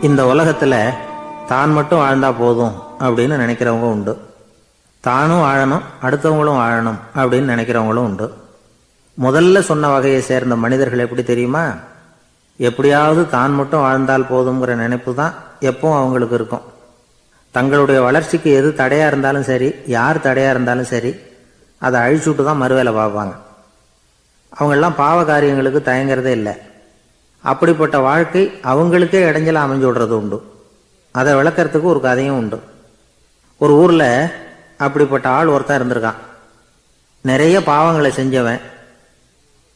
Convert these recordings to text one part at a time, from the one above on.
இந்த உலகத்துல தான் மட்டும் வாழ்ந்தா போதும் அப்படின்னு நினைக்கிறவங்க உண்டு. தானும் வாழணும், அடுத்தவங்களும் வாழணும் அப்படின்னு நினைக்கிறவங்களும் உண்டு. முதல்ல சொன்ன வகையை சேர்ந்த மனிதர்கள் எப்படி தெரியுமா? எப்படியாவது தான் மட்டும் வாழ்ந்தால் போதுங்கிற நினைப்பு தான் எப்பவும் அவங்களுக்கு இருக்கும். தங்களுடைய வளர்ச்சிக்கு எது தடையா இருந்தாலும் சரி, யார் தடையா இருந்தாலும் சரி, அதை அழிச்சுட்டு தான் மறுவேலை பார்ப்பாங்க. அவங்கெல்லாம் பாவ காரியங்களுக்கு தயங்குறதே இல்லை. அப்படிப்பட்ட வாழ்க்கை அவங்களுக்கே இடைஞ்சல அமைஞ்சு விடுறது உண்டு. அதை விளக்கறதுக்கு ஒரு கதையும் உண்டு. ஒரு ஊர்ல அப்படிப்பட்ட ஆள் ஒருத்தன் இருந்திருக்கான். நிறைய பாவங்களை செஞ்சவன்.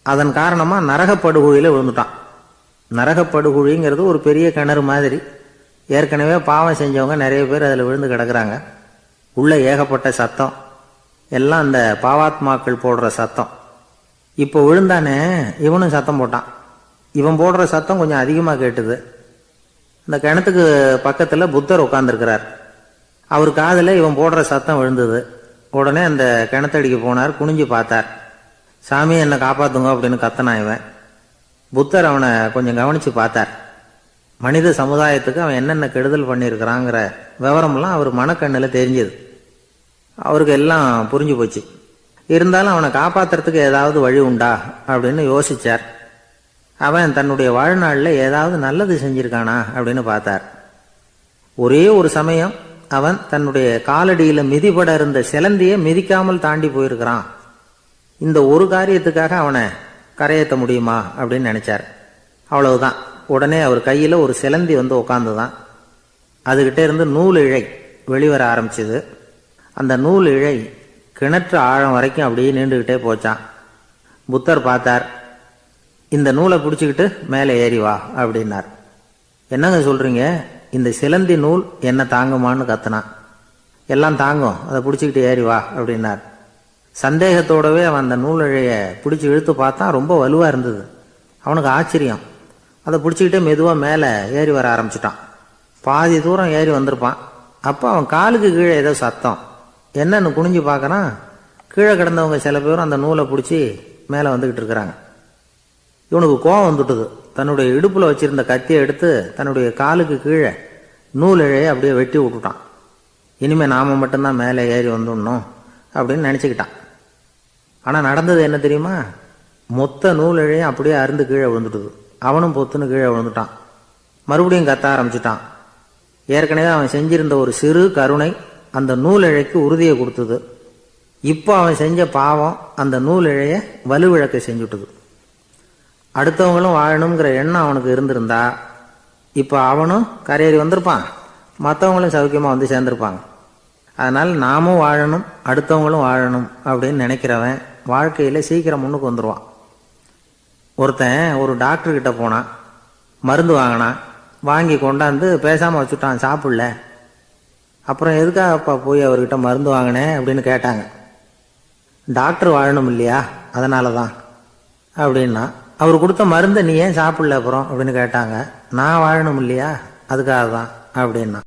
அதன் காரணமா நரகப்படுகுழியில விழுந்துட்டான். நரகப்படுகுழிங்கிறது ஒரு பெரிய கிணறு மாதிரி. ஏற்கனவே பாவம் செஞ்சவங்க நிறைய பேர் அதில் விழுந்து கிடக்குறாங்க. உள்ள ஏகப்பட்ட சத்தம், எல்லாம் அந்த பாவாத்மாக்கள் போடுற சத்தம். இப்போ விழுந்தானே, இவனும் சத்தம் போட்டான். இவன் போடுற சத்தம் கொஞ்சம் அதிகமாக கேட்டுது. இந்த கிணத்துக்கு பக்கத்தில் புத்தர் உட்கார்ந்துருக்கிறார். அவர் காதில் இவன் போடுற சத்தம் விழுந்தது. உடனே அந்த கிணத்தடிக்கு போனார். குனிஞ்சு பார்த்தார். சாமி என்னை காப்பாத்துங்க அப்படின்னு கத்தனா இவன். புத்தர் அவனை கொஞ்சம் கவனிச்சு பார்த்தார். மனித சமுதாயத்துக்கு அவன் என்னென்ன கெடுதல் பண்ணியிருக்கிறாங்கிற விவரம்லாம் அவர் மனக்கண்ணில் தெரிஞ்சது. அவருக்கு எல்லாம் புரிஞ்சு போச்சு. இருந்தாலும் அவனை காப்பாத்துறதுக்கு ஏதாவது வழி உண்டா அப்படின்னு யோசிச்சார். அவன் தன்னுடைய வாழ்நாளில் ஏதாவது நல்லது செஞ்சிருக்கானா அப்படின்னு பார்த்தார். ஒரே ஒரு சமயம் அவன் தன்னுடைய காலடியில மிதிபட இருந்த சிலந்தியை மிதிக்காமல் தாண்டி போயிருக்கிறான். இந்த ஒரு காரியத்துக்காக அவனை கரையேற்ற முடியுமா அப்படின்னு நினைச்சார். அவ்வளவுதான். உடனே அவர் கையில ஒரு சிலந்தி வந்து உட்காந்துதான். அதுகிட்ட இருந்து நூல் இழை வெளிவர ஆரம்பிச்சது. அந்த நூல் இழை கிணற்று ஆழம் வரைக்கும் அப்படியே நீண்டுகிட்டே போச்சான். புத்தர் பார்த்தார். இந்த நூலை பிடிச்சிக்கிட்டு மேலே ஏறி வா அப்படின்னார். என்னங்க சொல்றீங்க? இந்த சிலந்தி நூல் என்ன தாங்குமான்னு கத்துனான். எல்லாம் தாங்கும், அதை பிடிச்சிக்கிட்டு ஏறி வா அப்படின்னார். சந்தேகத்தோடவே அவன் அந்த நூல் இழைய பிடிச்சி இழுத்து பார்த்தான். ரொம்ப வலுவா இருந்தது. அவனுக்கு ஆச்சரியம். அதை பிடிச்சிக்கிட்டே மெதுவாக மேலே ஏறி வர ஆரம்பிச்சிட்டான். பாதி தூரம் ஏறி வந்திருப்பான். அப்போ அவன் காலுக்கு கீழே ஏதோ சத்தம். என்னன்னு குனிஞ்சு பார்க்கறான். கீழே கிடந்தவங்க சில பேரும் அந்த நூலை பிடிச்சி மேலே வந்துக்கிட்டு இருக்கிறாங்க. இவனுக்கு கோபம் வந்துட்டுது. தன்னுடைய இடுப்புல வச்சிருந்த கத்தியை எடுத்து தன்னுடைய காலுக்கு கீழே நூல் இழையை அப்படியே வெட்டி விட்டுட்டான். இனிமே நாம மட்டும்தான் மேலே ஏறி வந்துடணும் அப்படின்னு நினச்சிக்கிட்டான். ஆனால் நடந்தது என்ன தெரியுமா? மொத்த நூல் இழையும் அப்படியே அருந்து கீழே விழுந்துட்டுது. அவனும் பொத்துன்னு கீழே விழுந்துட்டான். மறுபடியும் கத்த ஆரம்பிச்சுட்டான். ஏற்கனவே அவன் செஞ்சிருந்த ஒரு சிறு கருணை அந்த நூல் இழைக்கு உறுதியை கொடுத்தது. இப்போ அவன் செஞ்ச பாவம் அந்த நூல் இழைய வலுவிழக்க செஞ்சுட்டுது. அடுத்தவங்களும் வாழணுங்கிற எண்ணம் அவனுக்கு இருந்திருந்தா இப்போ அவனும் கரையேறி வந்திருப்பான், மற்றவங்களும் சௌக்கியமாக வந்து சேர்ந்திருப்பாங்க. அதனால் நாமும் வாழணும், அடுத்தவங்களும் வாழணும் அப்படின்னு நினைக்கிறவன் வாழ்க்கையில் சீக்கிரம் முன்னுக்கு வந்துடுவான். ஒருத்தன் ஒரு டாக்டர்கிட்ட போனான். மருந்து வாங்கினான். வாங்கி கொண்டாந்து பேசாமல் வச்சுட்டான், சாப்பிடல. அப்புறம் எதுக்காகப்பா போய் அவர்கிட்ட மருந்து வாங்கினேன் அப்படின்னு கேட்டாங்க. டாக்டர் வாழணும் இல்லையா, அதனால தான் அப்படின்னா. அவர் கொடுத்த மருந்தை நீ ஏன் சாப்பிடல அப்புறம் அப்படின்னு கேட்டாங்க. நான் வாழணும் இல்லையா, அதுக்காக தான் அப்படின்னா.